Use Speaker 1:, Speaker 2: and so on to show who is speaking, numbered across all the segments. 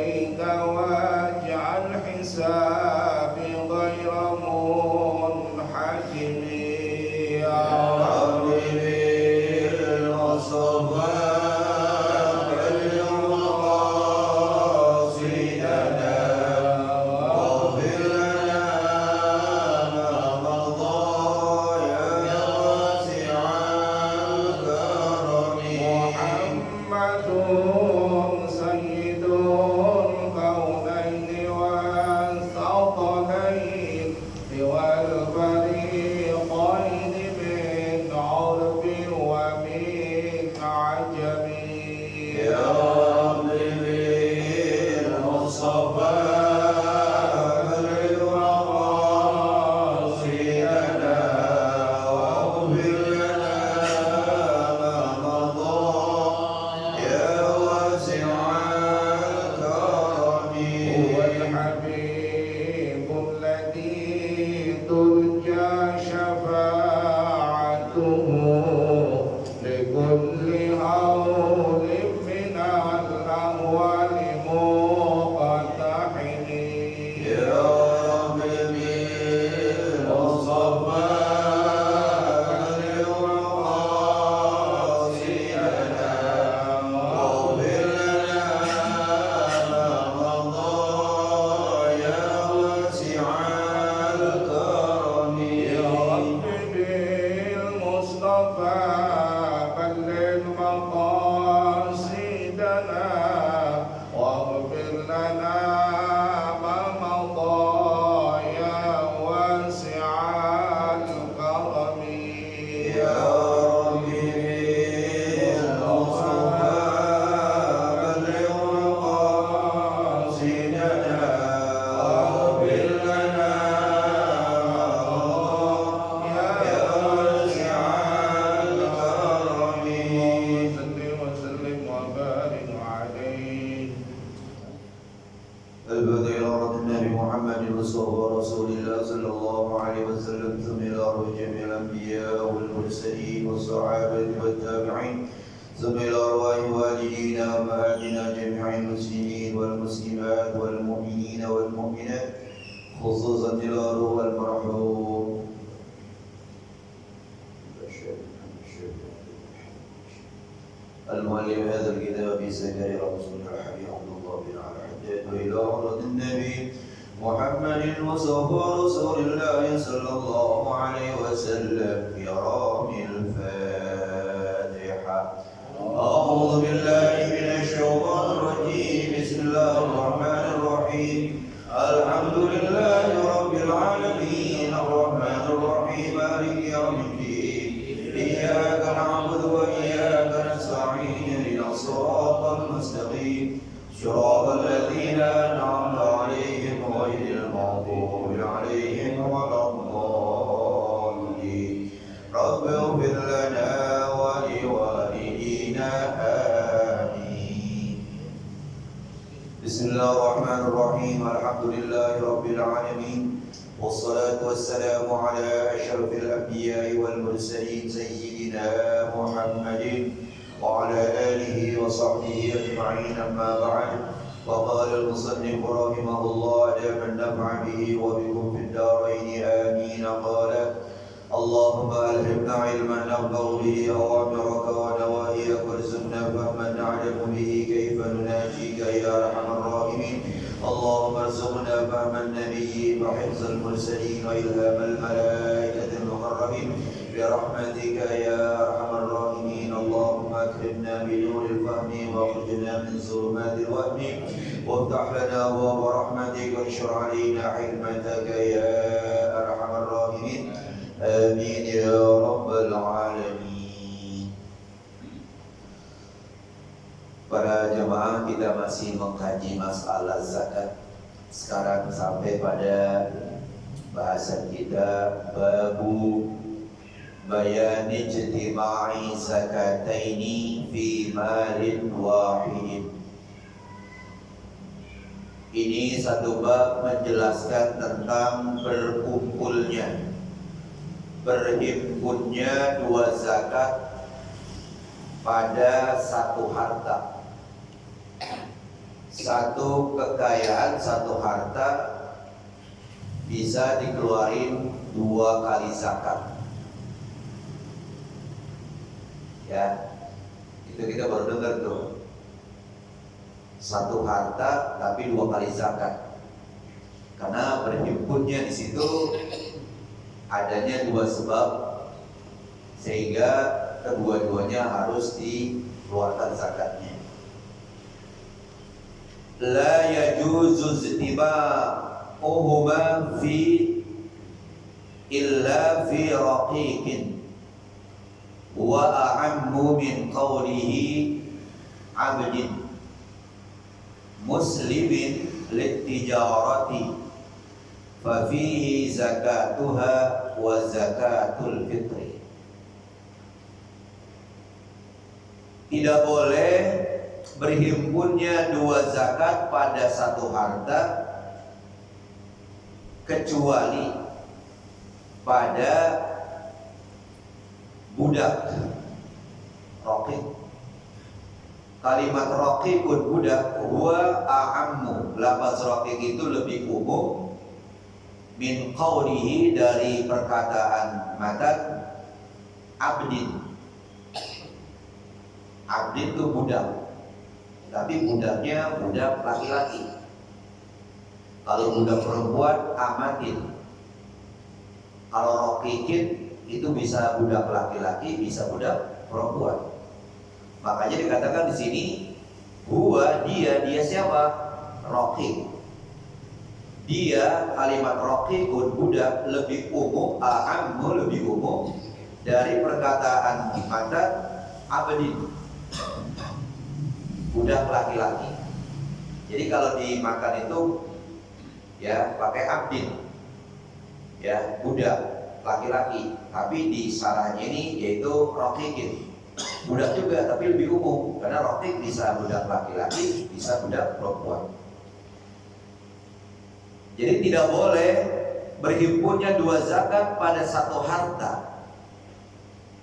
Speaker 1: إليك واجعل حسابي غير منحكم يا ربي بالمصطفى
Speaker 2: المؤلف هذا الكتاب أبي زكريا رسول الحبيب عبد الله بن علي حدث إلى حضرة النبي محمد مصطفى رسول الله صلى الله عليه وسلم برام الفاتحة. أعوذ بالله من الشيطان الرجيم. بسم الله الرحمن الرحيم. الحمد لله رب العالمين الرحمن الرحيم مالك يوم الدين. إياك نعبد وإياك نستعين اهدنا الصراط المستقيم صراط الذين أنعمت عليهم غير المغضوب عليهم ولا الضالين. رب اغفر لنا ولوالدينا آمين. بسم الله الرحمن الرحيم. الحمد لله رب العالمين والصلاة والسلام على أشرف الأنبياء والمرسلين سيدنا محمد وعلى آله وصحبه أجمعين. أما بعد، وقال المصنف رحمه الله دام النفع به وبكم في الدارين آمين. قال: اللهم ألهمنا علما ننفع به أوامرك ونواهيك وارزقنا فهما نعلم به كيف نناجيك يا أرحم الراحمين. اللهم ارزقنا فهم النبي وحفظ المرسلين وإلهام الملائكة المقربين برحمتك يا أرحم الراحمين. اللهم أكرمنا بنور الفهم واخرجنا من ظلمات الوهم وافتح لنا أبواب رحمتك وانشر علينا حكمتك يا أرحم الراحمين. آمين يا رب العالمين. Para jemaah, kita masih mengkaji masalah zakat. Sekarang sampai pada bahasan kita babu bayani ijtima'i zakataini fi malin wahid. Ini satu bab menjelaskan tentang berhimpunnya dua zakat pada satu harta. satu kekayaan, satu harta bisa dikeluarin 2 kali zakat. Ya, itu kita baru dengar tuh. Satu harta tapi 2 kali zakat. Karena berhimpunnya di situ adanya 2 sebab sehingga kedua-duanya harus dikeluarkan zakatnya. La yajuzu istiba'uhuma fi illa fi raqiqin wa a'ammu min qawlihi 'abdin muslimin litijarati fa fihi zakatuha wa zakatul fitri. Tidak boleh berhimpunnya 2 zakat pada satu harta kecuali pada budak raqiq. Kalimat raqiqun budak huwa a'ammu. Lafaz raqiq itu lebih umum min qawlihi dari perkataan matan abdin. Abdin itu budak, tapi budaknya budak laki-laki. Kalau budak perempuan amatin. Kalau raqiqin itu bisa budak laki-laki, bisa budak perempuan. Makanya dikatakan di sini huwa, dia siapa? Raqiq. Dia, kalimat raqiqun budak lebih umum, a'ammu lebih umum dari perkataan matan abdin, budak laki-laki. Jadi kalau dimakan itu ya pakai abdin, ya budak laki-laki. Tapi di sarahnya ini yaitu raqiqin, budak juga tapi lebih umum karena raqiq bisa budak laki-laki, bisa budak perempuan. Jadi tidak boleh berhimpunnya 2 zakat pada satu harta.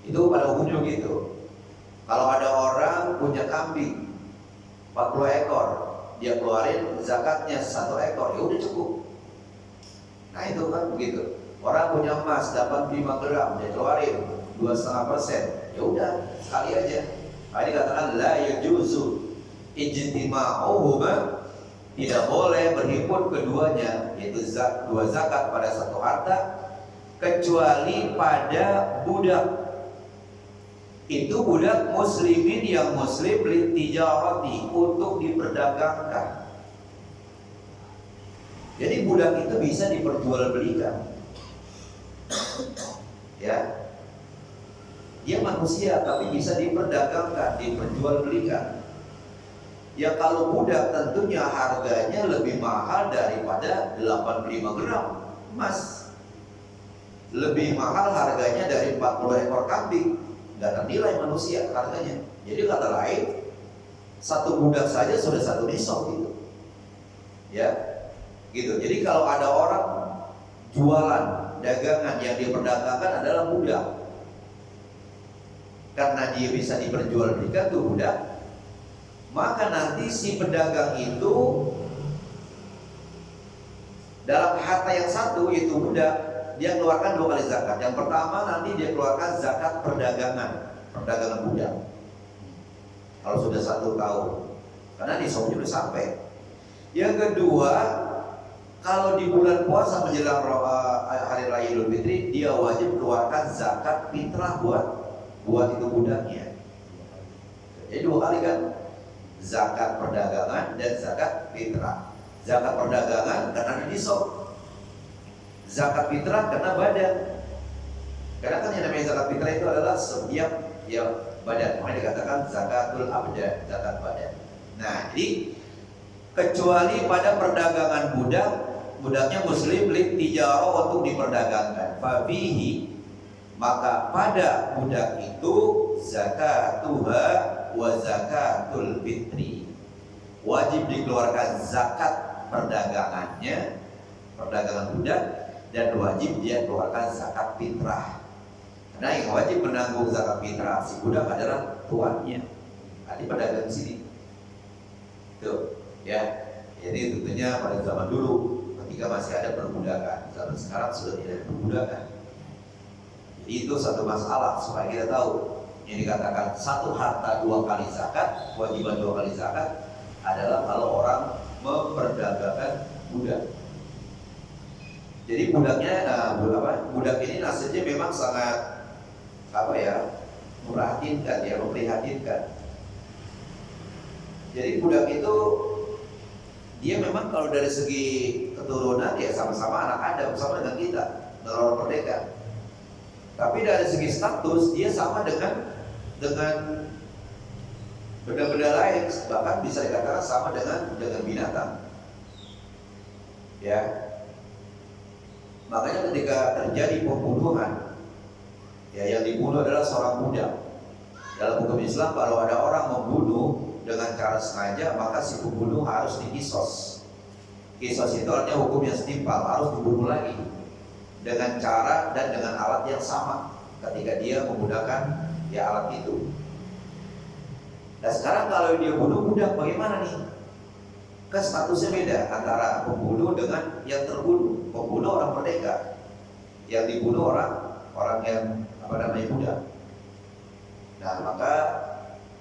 Speaker 2: Itu pada umumnya gitu. Kalau ada orang punya kambing 40 ekor, dia keluarin zakatnya 1 ekor, ya udah cukup. Nah itu kan begitu. Orang punya emas dapat 5 gram, dia keluarin 2,5%, ya udah sekali aja. Nah, ini katakan la yajuzu ijtima'uhuma, tidak boleh berhimpun keduanya, yaitu 2 zakat pada satu harta, kecuali pada budak. Itu budak muslimin yang muslim litijarati, untuk diperdagangkan. Jadi budak itu bisa diperjualbelikan. Ya. Dia manusia tapi bisa diperdagangkan, diperjualbelikan. Ya kalau budak tentunya harganya lebih mahal daripada 85 gram emas. Lebih mahal harganya dari 40 ekor kambing. Gak ternilai manusia harganya. Jadi kata lain, satu budak saja sudah 1 nisab gitu. Ya, gitu. Jadi kalau ada orang jualan dagangan yang diperdagangkan adalah budak, karena dia bisa diperjualbelikan tuh budak, maka nanti si pedagang itu dalam harta yang satu yaitu budak, dia keluarkan 2 kali zakat. Yang pertama nanti dia keluarkan zakat perdagangan budak. Kalau sudah 1 tahun, karena nisabnya sudah sampai. Yang kedua, kalau di bulan puasa menjelang hari raya Idul Fitri, dia wajib keluarkan zakat fitrah buat itu budaknya. Jadi 2 kali kan, zakat perdagangan dan zakat fitrah. Zakat perdagangan karena nisab, zakat fitrah karena badan. Karena kan yang namanya zakat fitrah itu adalah setiap ya badan. Makanya dikatakan zakatul abdan, zakat badan. Nah, jadi kecuali pada perdagangan budaknya muslim litijarah, untuk diperdagangkan. Fabihi, maka pada budak itu zakatuha wa zakatul fitri, wajib dikeluarkan zakat perdagangannya, perdagangan budak, dan wajib dia keluarkan zakat fitrah. Karena yang wajib menanggung zakat fitrah si budak adalah tuannya. Nah, di pedagang sini. Tuh. Ya, jadi tentunya pada zaman dulu ketika masih ada perbudakan, zaman sekarang sudah tidak ada perbudakan. Jadi itu satu masalah supaya kita tahu. Yang dikatakan satu harta dua kali zakat, kewajiban dua kali zakat adalah kalau orang memperdagangkan budak. Jadi budak ini nasibnya memang sangat memprihatinkan. Jadi budak itu dia memang kalau dari segi keturunan ya sama-sama anak Adam, sama dengan kita, orang merdeka. Tapi dari segi status dia sama dengan benda-benda lain, bahkan bisa dikatakan sama dengan binatang. Ya, makanya ketika terjadi pembunuhan, ya yang dibunuh adalah seorang budak. Dalam hukum Islam kalau ada orang membunuh dengan cara sengaja, maka si pembunuh harus dikisos. Kisos itu artinya hukum yang setimpal, harus dibunuh lagi dengan cara dan dengan alat yang sama ketika dia menggunakan alat itu. Nah sekarang kalau dia bunuh budak, bagaimana nih? Kan statusnya beda antara pembunuh dengan yang terbunuh. Pembunuh orang merdeka, yang dibunuh orang yang budak. Nah maka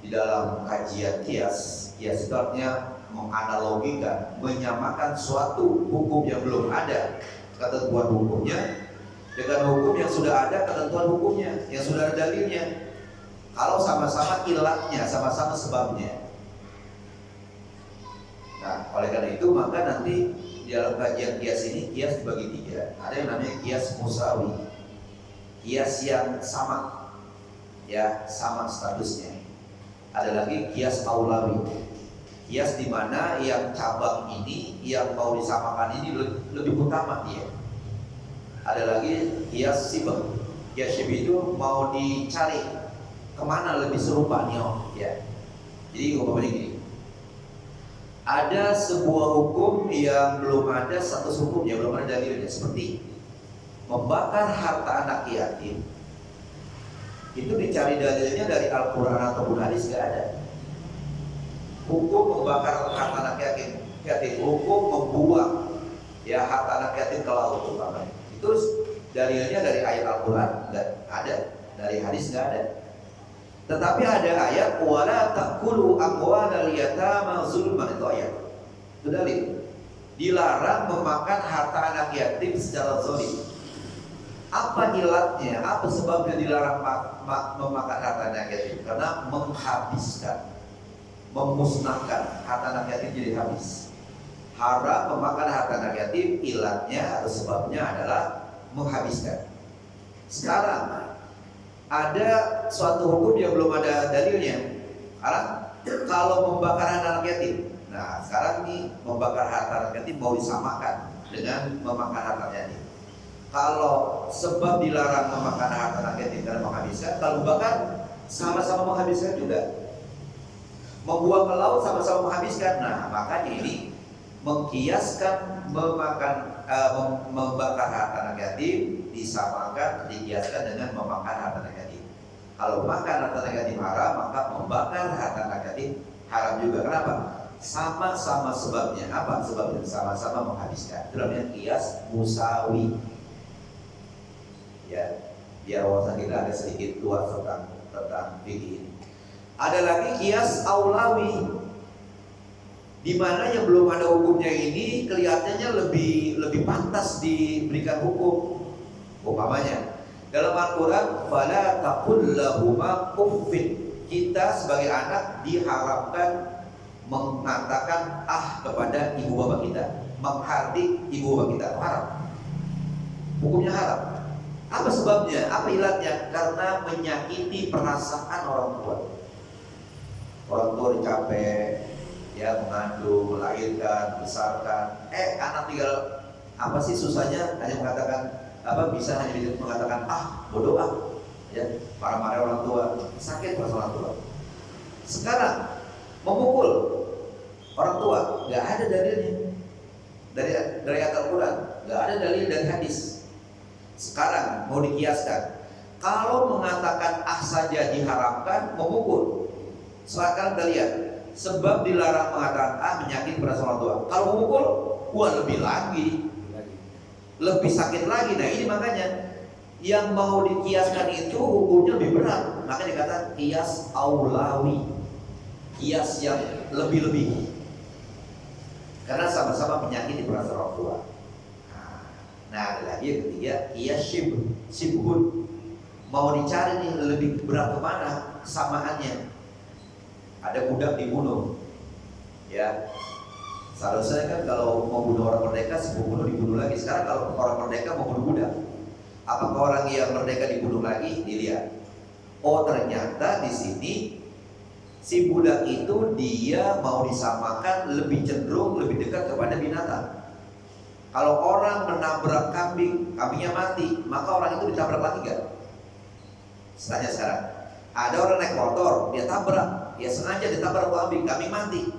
Speaker 2: di dalam kajian kias itu artinya menganalogikan, menyamakan suatu hukum yang belum ada ketentuan hukumnya dengan hukum yang sudah ada ketentuan hukumnya, yang sudah ada dalilnya. Kalau sama-sama ilatnya, sama-sama sebabnya. Nah, oleh karena itu maka nanti di dalam kajian kias ini, kias dibagi tiga. Ada yang namanya kias musawi, kias yang sama, ya sama statusnya. Ada lagi kias aulawi, kias di mana yang cabang ini, yang mau disamakan ini lebih utama dia. Ada lagi kias sibah, kias sibah itu mau dicari kemana lebih serupa nih, ya. Jadi umpamanya gini, ada sebuah hukum yang belum ada status hukumnya, belum ada dalilnya, seperti membakar harta anak yatim. Itu dicari dalilnya dari Al-Quran ataupun hadis, nggak ada. Hukum membakar harta anak yatim, hukum membuang harta anak yatim ke laut umpamanya. Itu dalilnya dari ayat Al-Quran nggak ada, dari hadis nggak ada. Tetapi ada ayat wala taqulu amwalal yatama zulman, itu ayat. Itu dalil. Dilarang memakan harta anak yatim secara zalim. Apa ilatnya? Apa sebabnya dilarang memakan harta anak yatim? Karena menghabiskan, memusnahkan harta anak yatim jadi habis. Haram memakan harta anak yatim, ilatnya atau sebabnya adalah menghabiskan. Sekarang ada suatu hukum yang belum ada dalilnya. Kalau membakar anak yatim, nah sekarang nih membakar harta anak yatim mau disamakan dengan memakan harta yatim. Kalau sebab dilarang memakan harta anak yatim karena menghabiskan, kalau membakar sama-sama menghabiskan juga. Membuang ke laut sama-sama menghabiskan. Nah makanya ini mengkiaskan membakar harta anak yatim disamakan, dikiaskan dengan memakan harta anak yatim. Kalau makan harta anak yatim haram, maka membakar harta anak yatim haram juga. Kenapa? Sama-sama sebabnya. Apa sebabnya? Sama-sama menghabiskan. Itu namanya kias musawi. Ya, biar wawasan kita ada sedikit luas tentang fikih ini. Ada lagi kias aulawi, di mana yang belum ada hukumnya ini kelihatannya lebih pantas diberikan hukum. Umpamanya dalam Al-Quran, fala taqul lahuma uffin. Kita sebagai anak diharamkan mengatakan kepada ibu bapak kita, menghardik ibu bapak kita, haram. Hukumnya haram. Apa sebabnya? Apa ilatnya? Karena menyakiti perasaan orang tua. Orang tua capek, mengandung, melahirkan, membesarkan. Anak tinggal apa sih susahnya? Hanya mengatakan bisa hanya mengatakan bodoh marah-marah orang tua, sakit perasaan orang tua. Sekarang memukul orang tua, nggak ada dalilnya dari ayat Al-Quran, nggak ada dalil dari hadis. Sekarang mau dikiaskan, kalau mengatakan saja diharamkan, memukul. Sekarang kita lihat Sebab dilarang mengatakan menyakiti perasaan orang tua. Kalau memukul, lebih lagi, lebih sakit lagi. Nah ini makanya yang mau dikiaskan itu hukumnya lebih berat. Makanya dikatakan kias aulawi, kias yang lebih-lebih. Karena sama-sama menyakiti perasaan orang tua. Nah ada lagi yang ketiga, kias shibhun. Mau dicari nih lebih berat kemana kesamaannya. Ada budak dibunuh, ya. Seharusnya kan kalau mau bunuh orang merdeka, si pembunuh dibunuh lagi. Sekarang kalau orang merdeka mau bunuh budak, apakah orang yang merdeka dibunuh lagi? Dilihat. Oh ternyata di sini si budak itu dia mau disamakan lebih cenderung lebih dekat kepada binatang. Kalau orang menabrak kambing, kambingnya mati, maka orang itu ditabrak lagi gak? Tanya sekarang. Ada orang naik motor, dia tabrak, dia sengaja ditabrak kambing, kambing mati.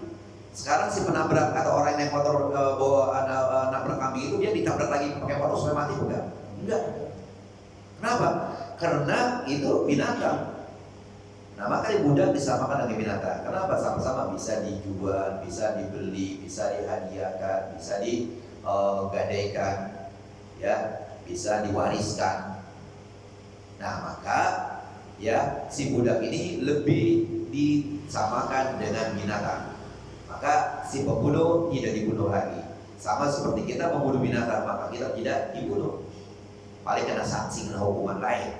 Speaker 2: Sekarang si penabrak atau orang yang naik motor nabrak kambing itu dia ditabrak lagi pakai motor supaya mati bukan? Enggak. Kenapa? Karena itu binatang. Nah maka budak disamakan dengan binatang. Kenapa? Sama-sama bisa dijual, bisa dibeli, bisa dihadiahkan, bisa digadaikan, ya, bisa diwariskan. Nah maka ya si budak ini lebih disamakan dengan binatang. Maka si pembunuh tidak dibunuh lagi. Sama seperti kita membunuh binatang, maka kita tidak dibunuh. Paling kena sanksi, kena hukuman lain.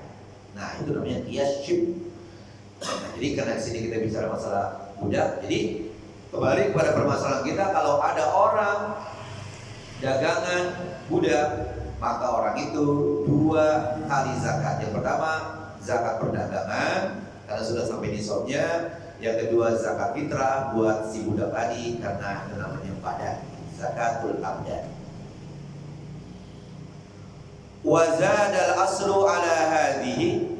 Speaker 2: Nah itu namanya qiyas shib. Nah, jadi karena sini kita bicara masalah budak. Jadi kembali kepada permasalahan kita, kalau ada orang dagangan budak, maka orang itu 2 kali zakat. Yang pertama zakat perdagangan karena sudah sampai nisabnya. Yang kedua zakat fitrah buat si budak tadi karena itu namanya badan, zakatul abdan. Wa zadal aslu ala hadhihi.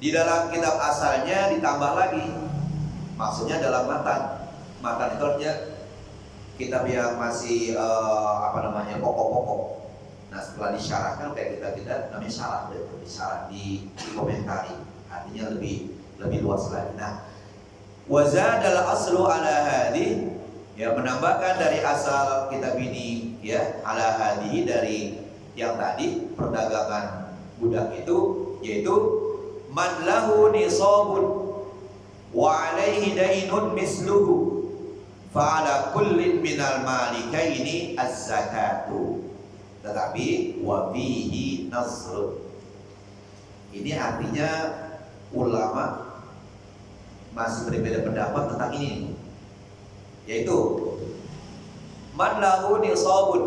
Speaker 2: Di dalam kitab asalnya ditambah lagi. Maksudnya dalam matan. Matan itu artinya kitab yang masih pokok-pokok. Nah setelah disyarahkan kayak kita namanya syarah, disyarah dikomentari, artinya lebih luas lagi. Nah, wazadal aslu ala hadi, ya menambahkan dari asal kitab ini ya ala hadi dari yang tadi perdagangan budak itu, yaitu man lahu nisabun wa alaihi dainun misluhu fa ala kullin minal malikaini az-zakatu. Tetapi wa fihi nazrun. Ini artinya ulama masih berbeda pendapat tentang ini, yaitu man lahu nisabun.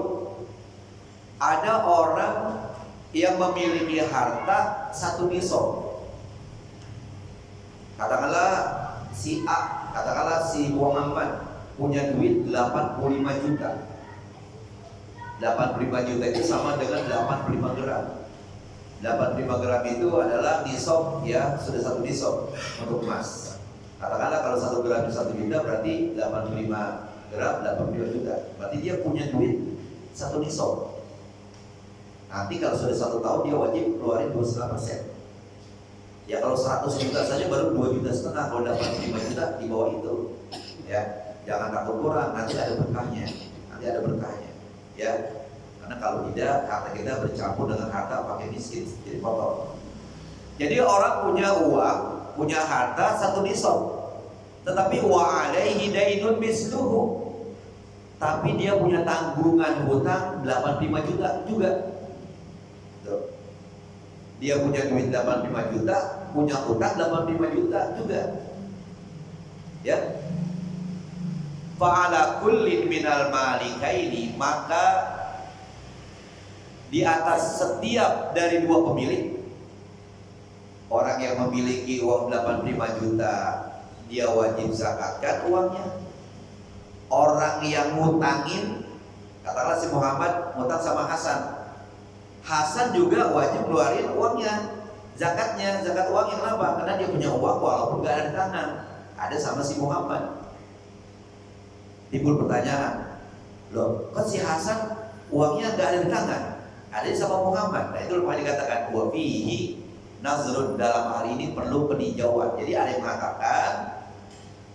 Speaker 2: Ada orang yang memiliki harta 1 nisab. Katakanlah si A, katakanlah si Muhammad punya duit 85 juta. 85 juta itu sama dengan 85 gram. 85 gram itu adalah nisab, ya, sudah 1 nisab untuk emas. Katakanlah kalau 1 gram itu 1 juta, berarti 85 gram 85 juta. Berarti dia punya duit 1 nisab. Nanti kalau sudah 1 tahun dia wajib keluarin 25%. Ya kalau 100 juta saja baru 2,5 juta. Kalau dapat 5 juta di bawah itu, ya jangan takut kurang. Nanti ada berkahnya. Ya, karena kalau tidak harta kita bercampur dengan harta pakai miskin jadi kotor. Jadi orang punya uang, punya harta 1 nisab, tetapi wa alaihi dainun misluhu, tapi dia punya tanggungan hutang 85 juta juga. Tuh. Dia punya duit 85 juta, punya hutang 85 juta juga. Ya. Fa'ala kullin minal malikaini, maka di atas setiap dari 2 pemilik, orang yang memiliki uang 85 juta dia wajib zakatkan uangnya. Orang yang ngutangin, katakanlah si Muhammad ngutang sama Hasan, Hasan juga wajib keluarin uangnya, zakatnya, zakat uangnya. Kenapa? Karena dia punya uang walaupun gak ada di tangan, ada sama si Muhammad. Timbul pertanyaan, loh kok si Hasan uangnya gak ada di tangan, ada sama Muhammad? Nah itu lupa dikatakan wa fihi nazrun, dalam hal ini perlu peninjauan. Jadi ada yang mengatakan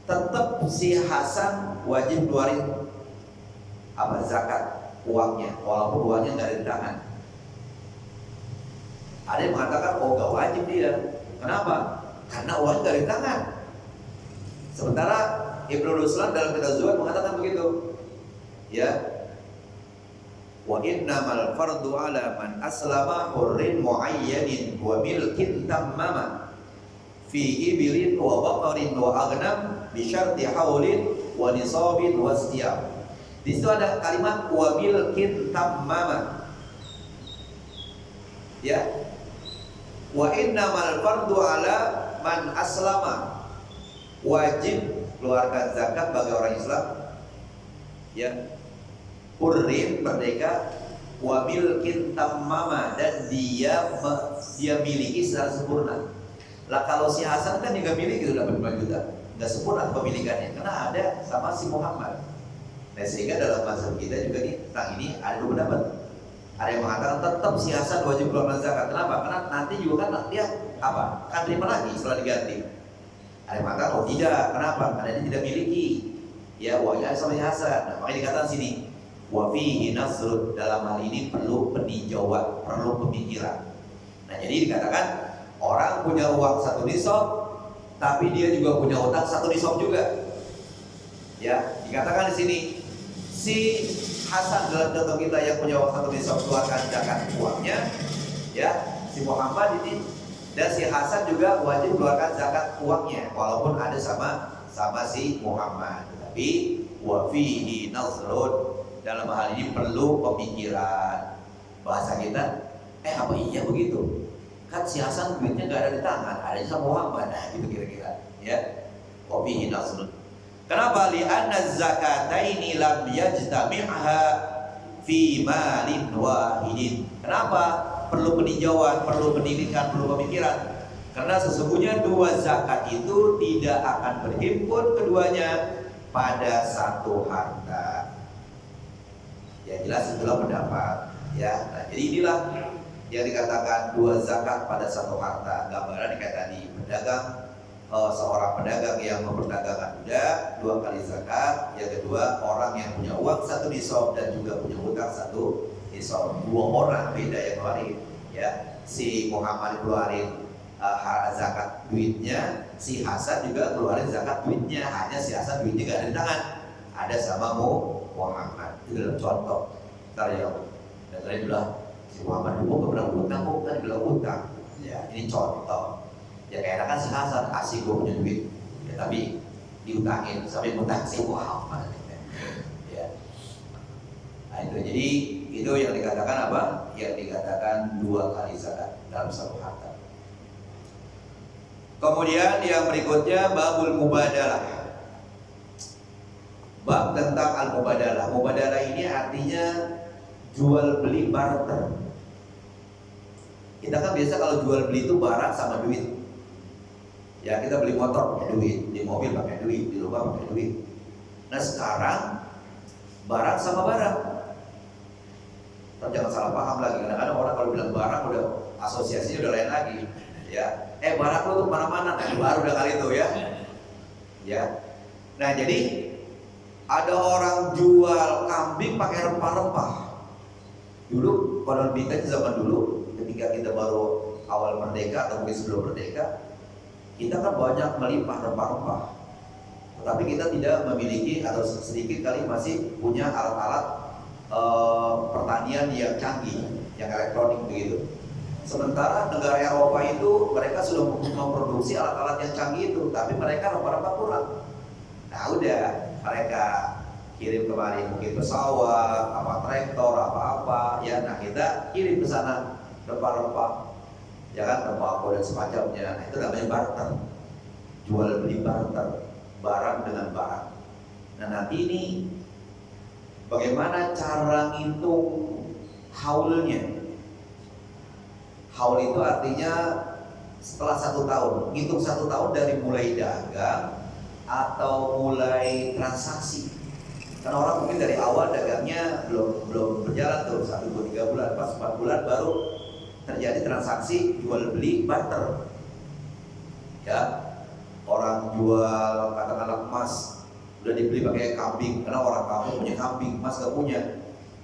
Speaker 2: tetap si Hasan wajib keluarin zakat uangnya, walaupun uangnya nggak ada di tangan. Ada yang mengatakan gak wajib dia. Kenapa? Karena uang nggak ada di tangan. Sementara Ibnu Ruslan dalam kitab Zuhud mengatakan begitu. Ya. Wa innamal fardu ala man aslama hurrin muayyanin wa milkin tammama fi ibilin wa baqarin wa aghnam bi syarti haulin wa nisabin wa istiyab. Di situ ada kalimat wa milkin tammama. Ya. Wa innamal fardu ala man aslama, wajib keluarkan zakat bagi orang Islam, ya, hurrin merdeka, wa milkin tammama, dan dia miliki secara sempurna. Lah kalau si Hasan kan dia nggak miliki, sudah 5 juta, nggak sempurna kepemilikannya karena ada sama si Muhammad. Nah sehingga dalam mazhab kita juga nih tentang ini ada dua pendapat. Ada yang mengatakan tetap si Hasan wajib keluarkan zakat. Kenapa? Karena nanti juga kan dia kan terima lagi setelah diganti. Ada yang mengatakan tidak. Kenapa? Karena dia tidak miliki. Ya wajib sama si Hasan. Nah, makanya dikatakan sini wa fihi nasrun, dalam hal ini perlu peninjauan, perlu pemikiran. Nah jadi dikatakan orang punya uang 1 nisab, tapi dia juga punya utang 1 nisab juga. Ya dikatakan di sini si Hasan dalam contoh kita yang punya uang 1 nisab keluarkan zakat uangnya, ya, si Muhammad ini dan si Hasan juga wajib keluarkan zakat uangnya walaupun ada sama si Muhammad. Tapi wa fihi nazrun, dalam hal ini perlu pemikiran. Bahasa kita apa iya begitu? Kan si Hasan duitnya gak ada di tangan, ada sama Muhammad. Nah gitu kira-kira, ya. Wa fihi nazrun. Kenapa? Li'anna zakataini lam yajtami'ha fi malin wahidin. Kenapa? Perlu peninjauan, perlu pendidikan, perlu pemikiran. Karena sesungguhnya 2 zakat itu tidak akan berhimpun keduanya pada satu harta. Ya jelas itulah pendapat. Ya, nah, jadi inilah yang dikatakan 2 zakat pada satu harta. Gambaran kayak tadi, pedagang, seorang pedagang yang memperdagangkan budak 2 kali zakat. Yang kedua, orang yang punya uang 1 nisab dan juga punya hutang 1 nisab. 2 orang beda yang keluarin. Ya, si Muhammad keluarin zakat duitnya, si Hasan juga keluarin zakat duitnya. Hanya si Hasan duitnya gak ada di tangan, ada sama Muhammad. Itu dalam contoh. Ntar ya, dan tadi bilang si Muhammad dulu kebetulan utang, kan bilang utang. Ya, ini contoh. Ya kayak kan si Hasan asik gue punya duit, ya, tapi diutangin sampai utang si Muhammad. Ya. Nah itu jadi itu yang dikatakan apa? Yang dikatakan 2 kali zakat dalam satu harta. Kemudian yang berikutnya babul mubadalah. Bab tentang al-mubadalah. Mubadalah ini artinya jual beli barter. Kita kan biasa kalau jual beli itu barang sama duit. Ya kita beli motor pakai duit, di mobil pakai duit, di rumah pakai duit. Nah sekarang barang sama barang. Tapi jangan salah paham lagi. Kadang-kadang orang kalau bilang barang udah asosiasinya udah lain lagi. Ya, barang lu tuh mana-mana. Nah baru udah kali itu ya. Ya. Nah jadi ada orang jual kambing pakai rempah-rempah. Dulu kalau kita zaman dulu, ketika kita baru awal merdeka atau mungkin sebelum merdeka, kita kan banyak melimpah rempah-rempah, tetapi kita tidak memiliki atau sedikit kali masih punya alat-alat pertanian yang canggih, yang elektronik begitu. Sementara negara Eropa itu mereka sudah memproduksi alat-alat yang canggih itu, tapi mereka rempah-rempah kurang. Nah udah mereka kirim kemari mungkin pesawat, traktor, apa-apa, ya. Nah kita kirim ke sana rempah-rempah. Ya kan, tembakau dan semacamnya. Nah itu namanya barter, jual beli barter, barang dengan barang. Nah nanti ini bagaimana cara ngitung haulnya? Haul itu artinya setelah 1 tahun, ngitung 1 tahun dari mulai dagang atau mulai transaksi. Karena orang mungkin dari awal dagangnya belum berjalan tuh 1, 2, 3 bulan, pas 4 bulan baru terjadi transaksi jual beli barter. Ya. orang jual katakanlah emas udah dibeli pakai kambing, karena orang kampung punya kambing, emas gak punya,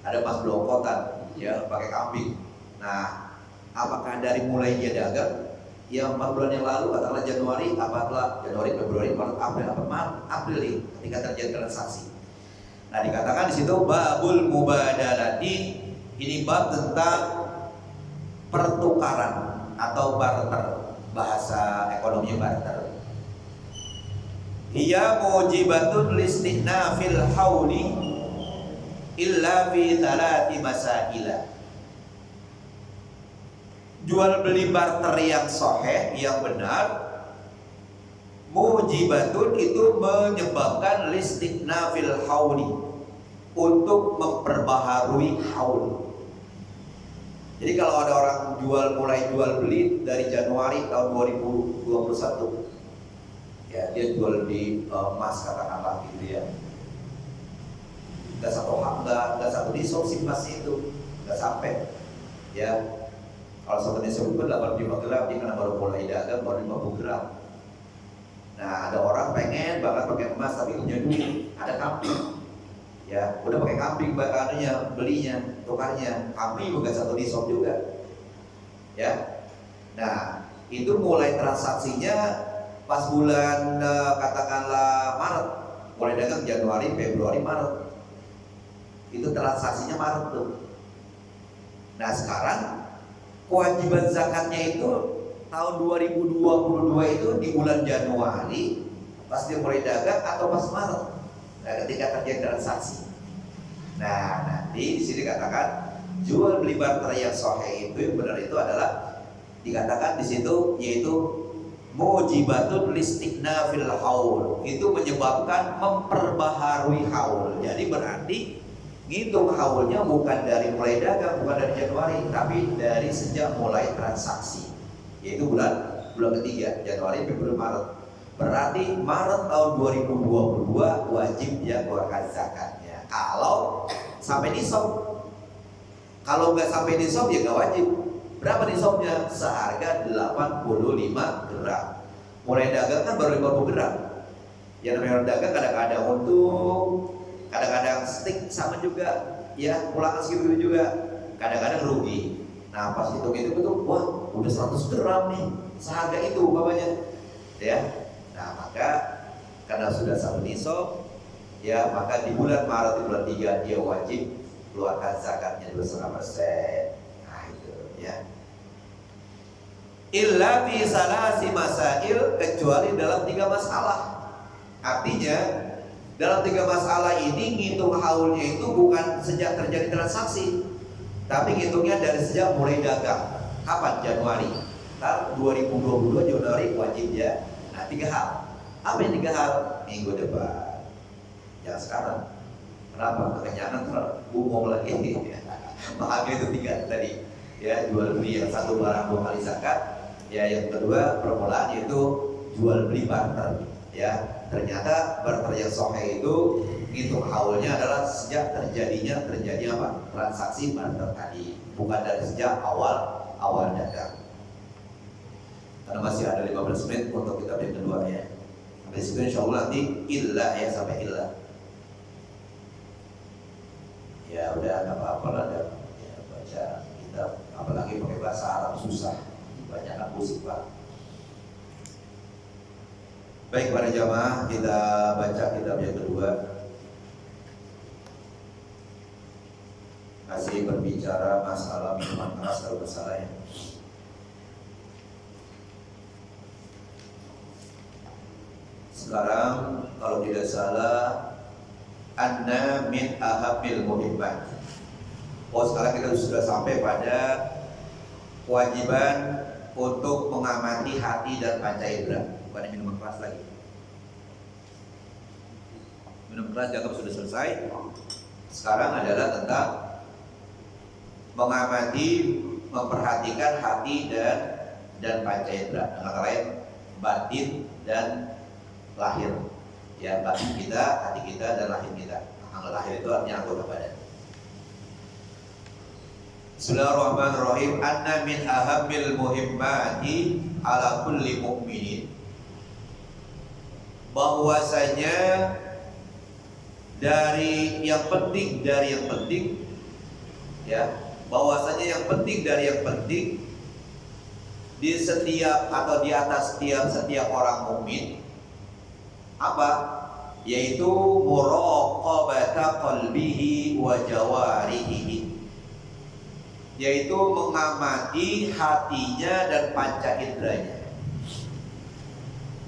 Speaker 2: ada emas blokotan ya pakai kambing. Nah, apakah dari mulai dia dagang ya 4 bulan yang lalu, katakanlah Januari, Januari, Februari, Maret, April ini ketika terjadi transaksi. Nah, dikatakan di situ babul mubadalati, ini bab tentang pertukaran atau barter, bahasa ekonomi barter. Hiya mujibatun listinafil hauli illa fi thalathi masaila. Jual beli barter yang sahih, yang benar, mujibatun itu menyebabkan listinafil hauli, untuk memperbaharui haul. Jadi kalau ada orang mulai jual beli dari Januari tahun 2021, ya dia jual di emas katakanlah gitu ya, nggak satu nisab sih emas itu, nggak sampai ya. Kalau satu nisab itu 85 gram, dia kan baru mulai dagang baru 50 gram. Nah, ada orang pengen banget pakai emas tapi punya duit, ada kambing, ya udah pakai kambing bakarannya, belinya, tukarnya kambing bukan satu nisab juga, ya. Nah, itu mulai transaksinya pas bulan katakanlah Maret, mulai dagang Januari, Februari, Maret, itu transaksinya Maret tuh. Nah, sekarang kewajiban zakatnya itu tahun 2022 itu di bulan Januari pas dia mulai dagang atau pas Maret. Nah, ketika terjadi transaksi. Nah, nanti di sini dikatakan jual beli barter yang sahih itu yang benar itu adalah dikatakan di situ yaitu mujibatun listinafil haul, itu menyebabkan memperbaharui haul. Jadi berarti ngitung haulnya bukan dari mulai dagang, bukan dari Januari, tapi dari sejak mulai transaksi, yaitu bulan ketiga, Januari, Februari, Maret. Berarti Maret tahun 2022 wajib dia keluarkan zakatnya kalau sampai nisab. Kalau nggak sampai nisab ya nggak wajib. Berapa nisabnya? Seharga 85 gram. Mulai dagang kan baru 50 gram. Yang namanya orang dagang kadang-kadang untung, kadang-kadang stick sama juga, ya pulangan segitu juga, kadang-kadang rugi. Nah, pas hitung itu betul, wah udah 100 gram nih, seharga itu umpamanya, ya. Nah, maka karena sudah satu nisab, ya maka di bulan Maret, di bulan 3 dia wajib keluarkan zakatnya 2,5%. Nah, itu ya. Illa fi salasi masail, kecuali dalam 3 masalah. Artinya dalam 3 masalah ini ngitung haulnya itu bukan sejak terjadi transaksi, tapi ngitungnya dari sejak mulai dagang. Kapan? Januari. Tahun 2022 Januari wajib ya. Nah, 3 hal. Apa yang 3 hal? Minggu depan. Jangan sekarang. Kenapa? Kekenyangan bumong lagi. Makanya itu 3 tadi. Ya, jual beli yang satu barang 2 kali zakat. Ya, yang kedua permulaan yaitu jual beli barter. Ya, ternyata barter yang sahih itu ngitung haulnya adalah sejak terjadi apa? Transaksi barter tadi, bukan dari sejak awal dagang. Karena masih ada 15 menit untuk kitab yang kedua ya. Sampai situ insyaallah nanti illa ya, sampai illa. Ya udah nggak apa-apa lah ya, baca kitab, apalagi pakai bahasa Arab susah, banyak musik Pak. Baik para jamaah, kita baca kitab yang kedua. Masih berbicara masalah minuman keras kalau bersalah ya. Sekarang kalau tidak salah, anna min ahamil muhibbat. Oh, sekarang kita sudah sampai pada kewajiban untuk mengamati hati dan panca indera. Bukan minuman keras lagi. Minum keras dianggap sudah selesai. Sekarang adalah tentang mengamati, memperhatikan hati dan panca indera, dengan kata lain batin dan lahir. Ya, batin kita, hati kita, dan lahir kita. Anggota lahir itu artinya anggota badan. Bismillahirrahmanirrahim. Anna min ahamil muhimmati ala kulli mu'minin. bahwasanya dari yang penting ya, bahwasanya yang penting dari yang penting di setiap atau di atas setiap orang mukmin apa? Yaitu muraqabata qalbihi wa jawarihi, yaitu mengamati hatinya dan panca inderanya.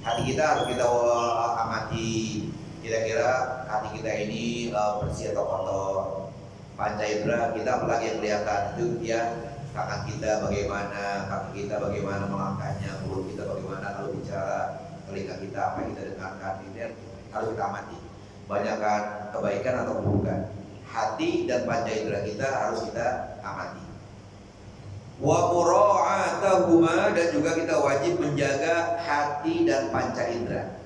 Speaker 2: Hati kita harus kita amati, kira-kira hati kita ini bersih atau kotor. Panca indera kita apalagi yang kelihatan itu ya, tangan kita bagaimana, kaki kita bagaimana melangkahnya, mulut kita bagaimana kalau bicara, telinga kita apa yang kita dengarkan, ini harus kita amati. Banyakkan kebaikan atau keburukan. Hati dan panca indera kita harus kita amati. Wa mura'atahuma, dan juga kita wajib menjaga hati dan panca indera.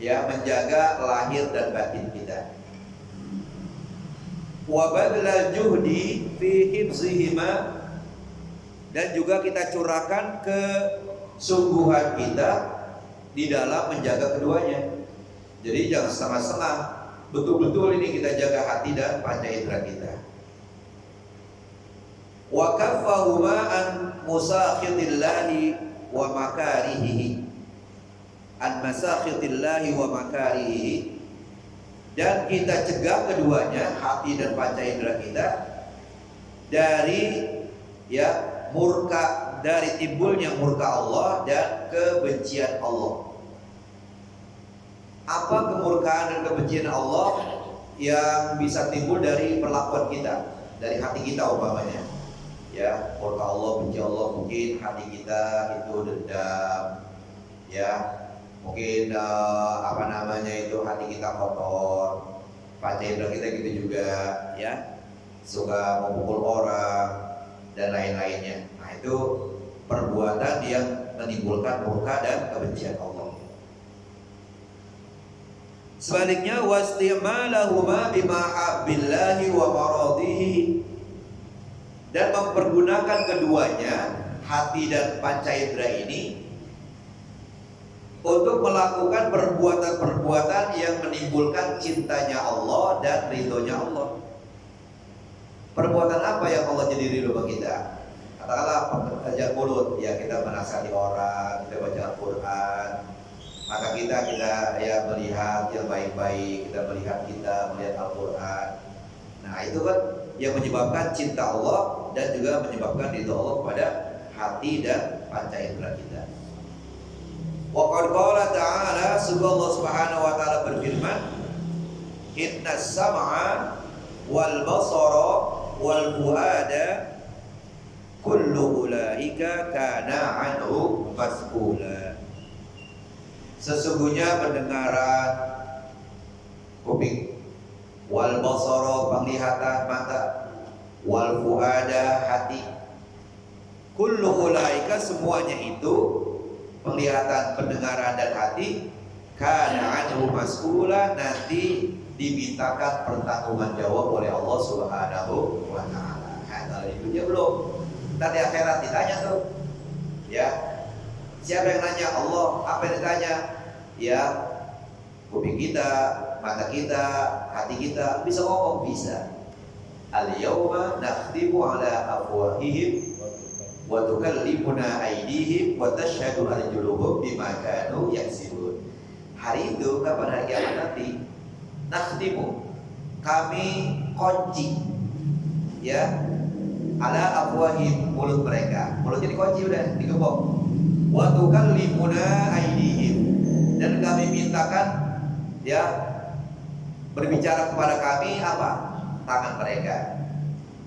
Speaker 2: Ya, menjaga lahir dan batin kita. Wa badlal juhdi fi hifzihima, dan juga kita curahkan kesungguhan kita di dalam menjaga keduanya. Jadi jangan setengah-setengah, betul-betul ini kita jaga hati dan panca indera kita. Wa kaffahuma an musakhitillahi wa makarihi, an masakhitillahi wa makarihi, dan kita cegah keduanya, hati dan panca indera kita, dari ya murka, dari timbulnya murka Allah dan kebencian Allah. Apa kemurkaan dan kebencian Allah? Yang bisa timbul dari perlakuan kita, dari hati kita umpamanya. Ya, murka Allah, benci Allah, mungkin hati kita itu dendam, ya, mungkin itu hati kita kotor, panca indera kita gitu juga, ya, suka memukul orang dan lain-lainnya. Nah, itu perbuatan yang menimbulkan murka dan kebencian Allah. Sebaliknya, wastimalahuma bimahabbillahi wa maradihi, dan mempergunakan keduanya, hati dan panca indera ini, untuk melakukan perbuatan-perbuatan yang menimbulkan cintanya Allah dan ridhonya Allah. Perbuatan apa yang Allah jadi ridho bagi kita? Katakanlah pekerjaan mulut, ya kita menasihati orang, kita baca Al-Quran, maka kita ya melihat yang baik-baik, kita melihat Al-Quran. Nah, itu kan yang menyebabkan cinta Allah dan juga menyebabkan ridho Allah kepada hati dan panca indera kita. Wa qad qala ta'ala, Allah Subhanahu wa taala berfirman, innas sam'a wal basara wal fuada kullu ulaika kana anhu mas'ula. Sesungguhnya pendengaran, kuping, wal basara, penglihatan mata, wal fuada, hati, kullu ulaika, semuanya itu, penglihatan, pendengaran dan hati, kana anhu mas'ula, nanti dimintakan pertanggungjawaban jawab oleh Allah Subhanahu wa taala. Kalau di dunia belum, ntar di akhirat ditanya tuh, ya, siapa yang nanya? Allah. Apa yang ditanya? Ya, kuping kita, mata kita, hati kita. Bisa ngomong? Bisa. Al-yawma nakhtimu ala afwahihim wa tukallimuna aydihim wa tashhadu arjuluhum bima kanu yaksibun. Hari itu, kapan hari kiamat nanti? Nakhtimu, kami kunci, ya, ala afwahim, mulut mereka. Mulutnya dikunci, udah digembok. Wa tukallimuna aydihim, dan kami mintakan, ya, berbicara kepada kami apa? Tangan mereka,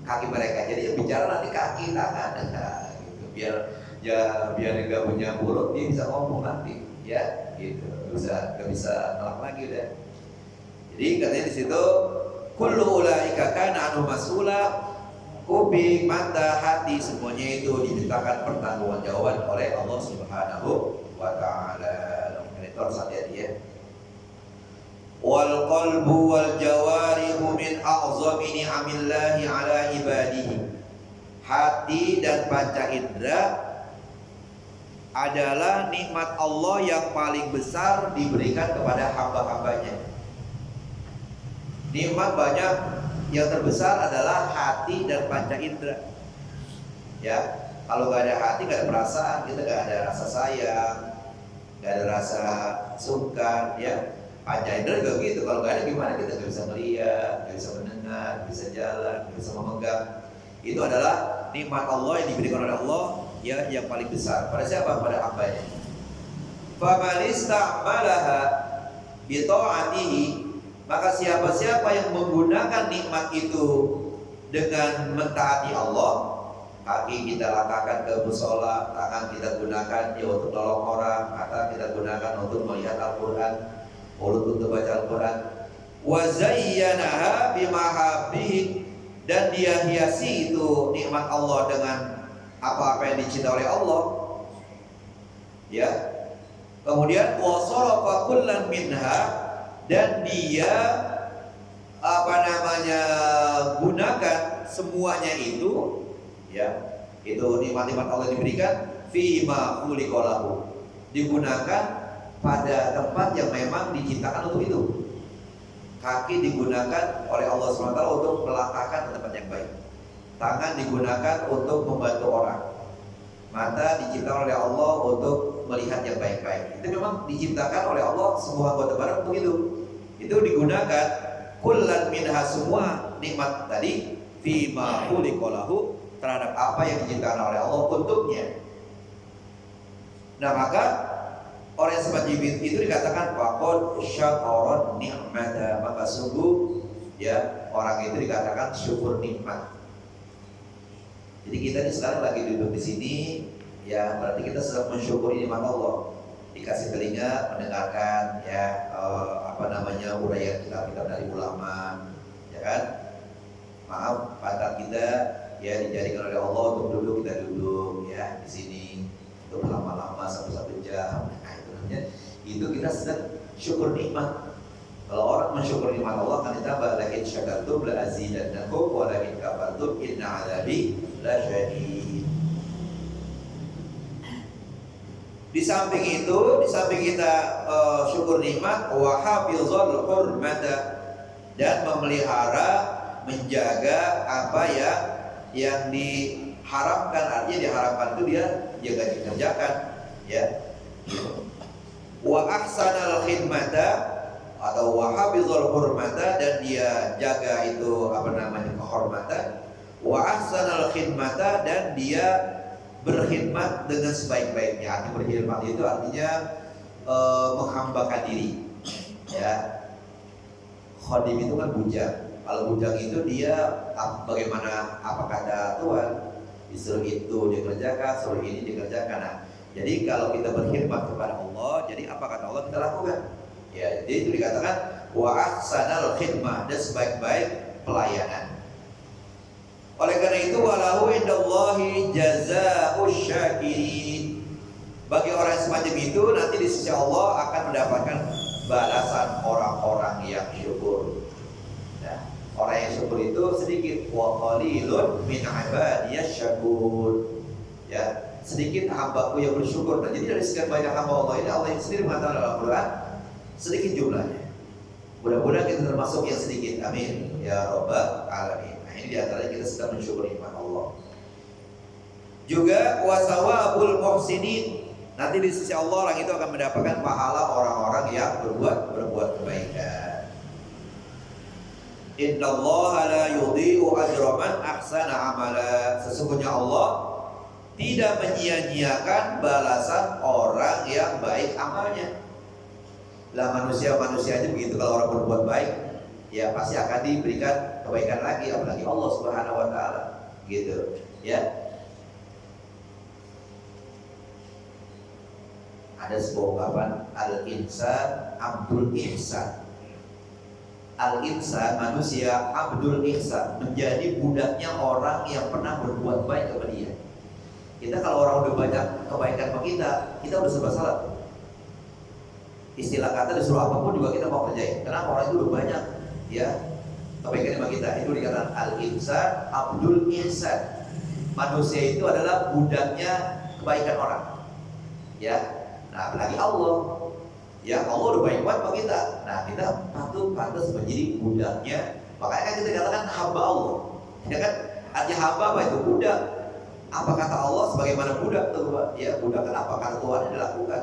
Speaker 2: kaki mereka. Jadi yang bicara nanti kaki, tangan, gitu. Biar nggak punya mulut, dia bisa ngomong nanti, ya, gitu. Nggak bisa nolak lagi udah. Jadi katanya di situ, kullu ulaika kana anhu mas'ula, kuping, mata, hati, semuanya itu dimintakan pertanggungjawaban oleh Allah Subhanahu wa taala. Itu harus hati-hati ya. Wal qalbu wal jawarihu min a'zami ni'amillahi ala ibadihi. Hati dan panca indera adalah nikmat Allah yang paling besar diberikan kepada hamba-hambanya. Nikmat banyak, yang terbesar adalah hati dan panca indera. Ya, kalau nggak ada hati, nggak ada perasaan, kita nggak ada rasa sayang, nggak ada rasa sungkan, ya. Panca indera juga gitu. Kalau nggak ada gimana, kita nggak bisa melihat, nggak bisa mendengar, nggak bisa jalan, nggak bisa memegang. Itu adalah nikmat Allah yang diberikan oleh Allah, ya, yang paling besar. Pada siapa? Pada hambanya. Faman istamalaha bi ta'atihi, maka siapa-siapa yang menggunakan nikmat itu dengan mentaati Allah, kaki kita langkahkan ke mushola, tangan kita gunakan ya untuk nolong orang, mata kita gunakan untuk melihat Al-Quran, mulut untuk baca Al-Quran. Wa zayyanaha bimahabbihi, dan dia hiasi itu nikmat Allah dengan apa-apa yang dicintai oleh Allah. Ya. Kemudian wa sarafa kullan minha, dan dia gunakan semuanya itu, ya, itu nikmat-nikmat Allah diberikan fima khuliqalahu, digunakan pada tempat yang memang diciptakan untuk itu. Kaki digunakan oleh Allah SWT untuk melangkahkan ke tempat yang baik. Tangan digunakan untuk membantu orang. Mata diciptakan oleh Allah untuk melihat yang baik-baik. Itu memang diciptakan oleh Allah semua anggota badan untuk itu. Itu digunakan kullan minha, semua nikmat tadi fima khuliqalahu, terhadap apa yang diciptakan oleh Allah untuknya. Nah, maka orang yang seperti itu dikatakan faqad syakara ni'mata, maka sungguh, ya, orang itu dikatakan syukur nikmat. Jadi kita ini sekarang lagi duduk di sini, ya, berarti kita sedang mensyukuri nikmat Allah. Dikasih telinga mendengarkan, ya, uraian kitab-kitab dari ulama, ya kan? Maaf, pantat kita, ya, dijadikan oleh Allah untuk duduk, kita duduk, ya, di sini untuk lama-lama 1 jam. Nah, itu namanya, itu kita sedang syukur nikmat. Kalau orang mensyukur nikmat Allah akan ditambah, la in syakartum la azidannakum wa la in kafartum inna 'adzabi lasyadid. Di samping itu, di samping kita syukur nikmat, wa hafizul hurmata, dan memelihara, menjaga apa yang diharamkan. Artinya diharamkan itu dia jaga, dikerjakan, ya. Wa ahsanal khidmata, atau wa hafizul hurmata, dan dia jaga itu kehormatan. Wa ahsanal khidmata, dan dia berkhidmat dengan sebaik-baiknya. Arti berkhidmat itu artinya menghambakan diri, ya. Khadim itu kan bujang. Kalau bujang itu dia bagaimana, apa kata Tuhan, disuruh itu dikerjakan, suruh ini dikerjakan. Nah, jadi kalau kita berkhidmat kepada Allah, jadi apa kata Allah kita lakukan. Ya, jadi itu dikatakan wa ahsanal khidmah, dan sebaik-baik pelayanan. Oleh karena itu, walahu indallahi jazaa'us syakirin, bagi orang yang semacam itu nanti di sisi Allah akan mendapatkan balasan orang-orang yang syukur. Nah, orang yang syukur itu sedikit, wa qalilun min ibadiyasy syakur, ya, sedikit hambaku yang bersyukur. Nah, jadi dari sekian banyak hamba Allah ini, Allah yang sendiri mengatakan dalam Al-Quran, sedikit jumlahnya. Mudah-mudahan kita termasuk yang sedikit. Amin ya rabbal alamin. Nah, ini diantaranya kita sedang mensyukuri nikmat Allah. Juga wasawabul muhsinin, nanti di sisi Allah orang itu akan mendapatkan pahala orang-orang yang berbuat kebaikan. Innallaha la yudhi'u ajra man ahsana amala, sesungguhnya Allah tidak menyia-nyiakan balasan orang yang baik amalnya. Lah, manusia aja begitu, kalau orang berbuat baik, ya pasti akan diberikan kebaikan lagi, apalagi Allah Subhanahu wa taala, gitu, ya. Ada sebuah ungkapan, al-insan abdul ihsan. Al-insan, manusia, abdul ihsan, menjadi budaknya orang yang pernah berbuat baik kepada dia. Kita kalau orang udah banyak kebaikan sama kita udah serba salah. Istilah kata disuruh apapun juga kita mau kerjain. Kenapa? Orang itu udah banyak, ya, kebaikan sama kita. Itu dikatakan al-insan abdul ihsan. Manusia itu adalah budaknya kebaikan orang. Ya, nah apalagi Allah. Ya Allah udah baik banget sama kita. Nah kita pantas menjadi budaknya. Makanya kan kita katakan hamba Allah. Ya kan? Artinya hamba apa itu? Budak. Apa kata Allah sebagaimana budak tuh, Pak? Ya budak kan apa kata Tuhan yang dilakukan.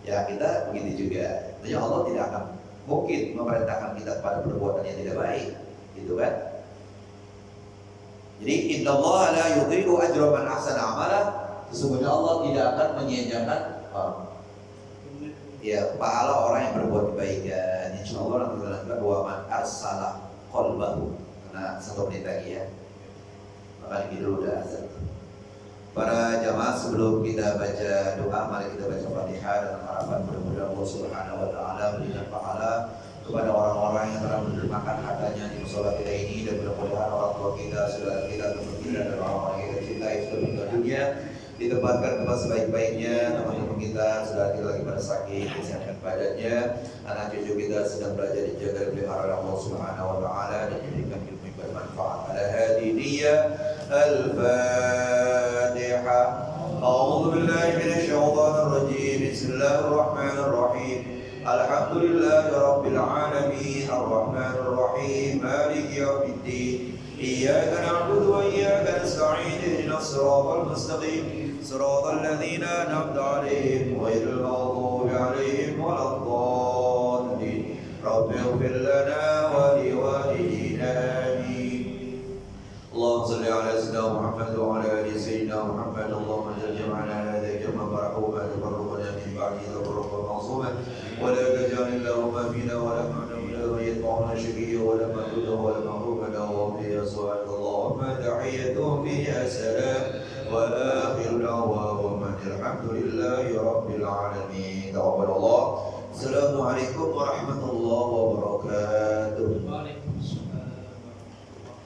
Speaker 2: Ya kita begitu juga. Tentunya Allah tidak akan mungkin memerintahkan kita pada perbuatan yang tidak baik, gitu kan? Jadi innallaha la yudhi'u ajra man ahsana amala. Sesungguhnya Allah tidak akan menyia-nyiakan ya pahala orang yang berbuat kebaikan. Insyaallah nanti kita lanjutkan bahwa man arsala qalbahu. Karena 1 menit lagi ya. Maka ini dulu udah azan. Para jamaah sebelum kita baca doa, mari kita baca Fatihah dengan harapan mudah-mudahan Allah Subhanahu wa taala memberikan pahala kepada orang-orang yang telah mendermakan hartanya di mushola kita ini, dan mudah-mudahan orang tua kita, saudara kita, teman kita, dan orang-orang yang kita cintai sudah meninggal dunia ditempatkan tempat sebaik-baiknya. Teman-teman kita, saudara kita lagi pada sakit, kesehatan badannya, anak cucu kita sedang belajar dijaga dan pelihara Allah Subhanahu wa taala, dan diberikan ilmu yang bermanfaat. Ala hadi niyya al-Fatihah. A'udzu billahi minasy syaithanir rajim. Bismillahirrahmanirrahim. Alhamdulillahi rabbil alamin, arrahmanir rahim, maliki yaumiddin. Iyyaka na'budu wa iyyaka nasta'in. Ihdinas siratal mustaqim, siratal ladzina an'amta 'alaihim ghairil maghdubi 'alaihim waladdallin. Rabbighfir lana wa liwalidina. اللهم صل على سيدنا محمد وعلى ال سيدنا محمد. اللهم اجعل جمعنا هذا جمعا مرحوما، تفرقنا من بعده تفرقا معصوما، ولا تجعل اللهم فينا ولا معنا ولا يطعنا شقيا ولا مهدودا ولا محروما وفي سؤال. اللهم تحيتهم فيها سلام واخر دعواهم الحمد لله رب العالمين. تقبل الله. السلام عليكم ورحمه الله وبركاته.